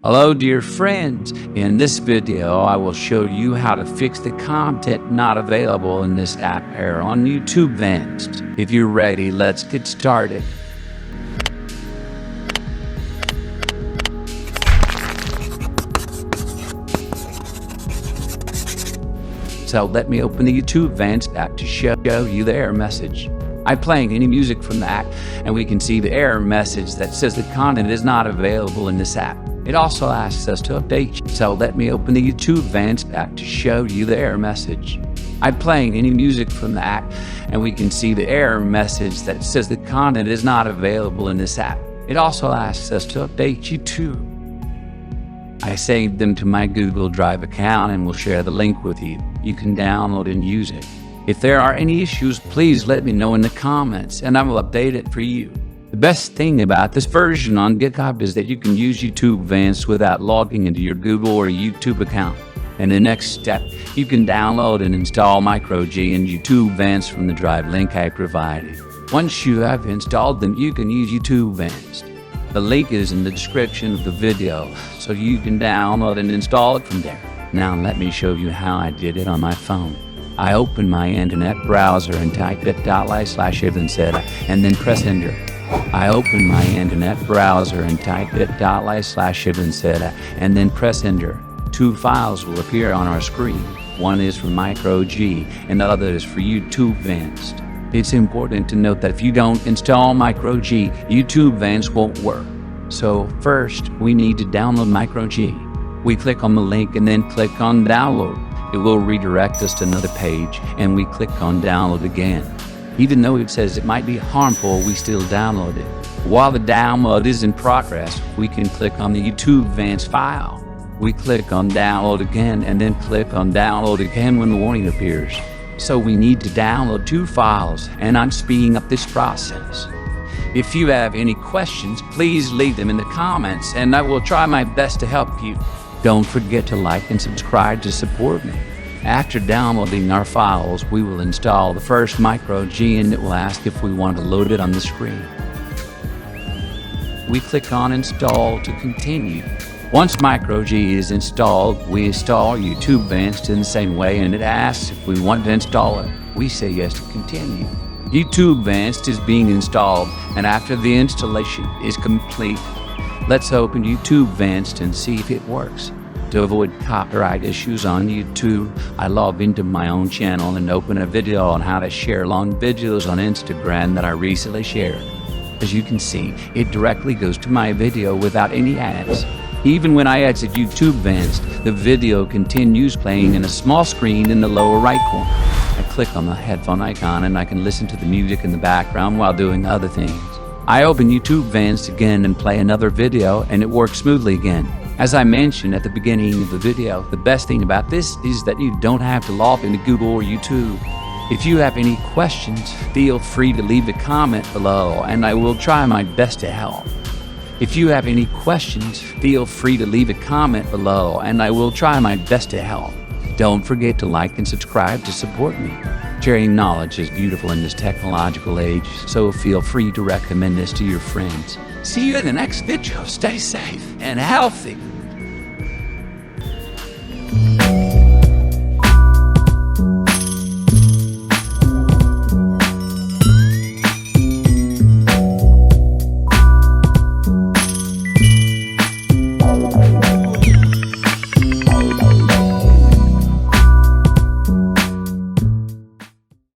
Hello dear friends, in this video I will show you how to fix the content not available in this app here on YouTube Vanced. If you're ready, let's get started. So let me open the YouTube Vanced app to show you the error message. I'm playing any music from the app and we can see the error message that says the content is not available in this app. It also asks us to update. So let me open the YouTube Vanced app to show you the error message. I'm playing any music from the app and we can see the error message that says the content is not available in this app. It also asks us to update YouTube. I saved them to my Google Drive account and will share the link with you. You can download and use it. If there are any issues, please let me know in the comments and I will update it for you. The best thing about this version on GitHub is that you can use YouTube Vanced without logging into your Google or YouTube account. And the next step, you can download and install MicroG and YouTube Vanced from the drive link I provided. Once you have installed them, you can use YouTube Vanced. The link is in the description of the video, so you can download and install it from there. Now let me show you how I did it on my phone. I open my internet browser and type bit.ly/vanced and then press enter. I open my internet browser and type bit.ly/vanced and then press enter. Two files will appear on our screen. One is for MicroG and the other is for YouTube Vanced. It's important to note that if you don't install MicroG, YouTube Vanced won't work. So first, we need to download MicroG. We click on the link and then click on download. It will redirect us to another page and we click on download again. Even though it says it might be harmful, we still download it. While the download is in progress, we can click on the YouTube Vanced file. We click on download again and then click on download again when the warning appears. So we need to download two files and I'm speeding up this process. If you have any questions, please leave them in the comments and I will try my best to help you. Don't forget to like and subscribe to support me. After downloading our files, we will install the first MicroG and it will ask if we want to load it on the screen. We click on install to continue. Once MicroG is installed, we install YouTube Vanced in the same way and it asks if we want to install it. We say yes to continue. YouTube Vanced is being installed and after the installation is complete, let's open YouTube Vanced and see if it works. To avoid copyright issues on YouTube, I log into my own channel and open a video on how to share long videos on Instagram that I recently shared. As you can see, it directly goes to my video without any ads. Even when I exit YouTube Vanced, the video continues playing in a small screen in the lower right corner. I click on the headphone icon and I can listen to the music in the background while doing other things. I open YouTube Vanced again and play another video and it works smoothly again. As I mentioned at the beginning of the video, the best thing about this is that you don't have to log into Google or YouTube. If you have any questions, feel free to leave a comment below and I will try my best to help. If you have any questions, feel free to leave a comment below and I will try my best to help. Don't forget to like and subscribe to support me. Sharing knowledge is beautiful in this technological age, so feel free to recommend this to your friends. See you in the next video. Stay safe and healthy.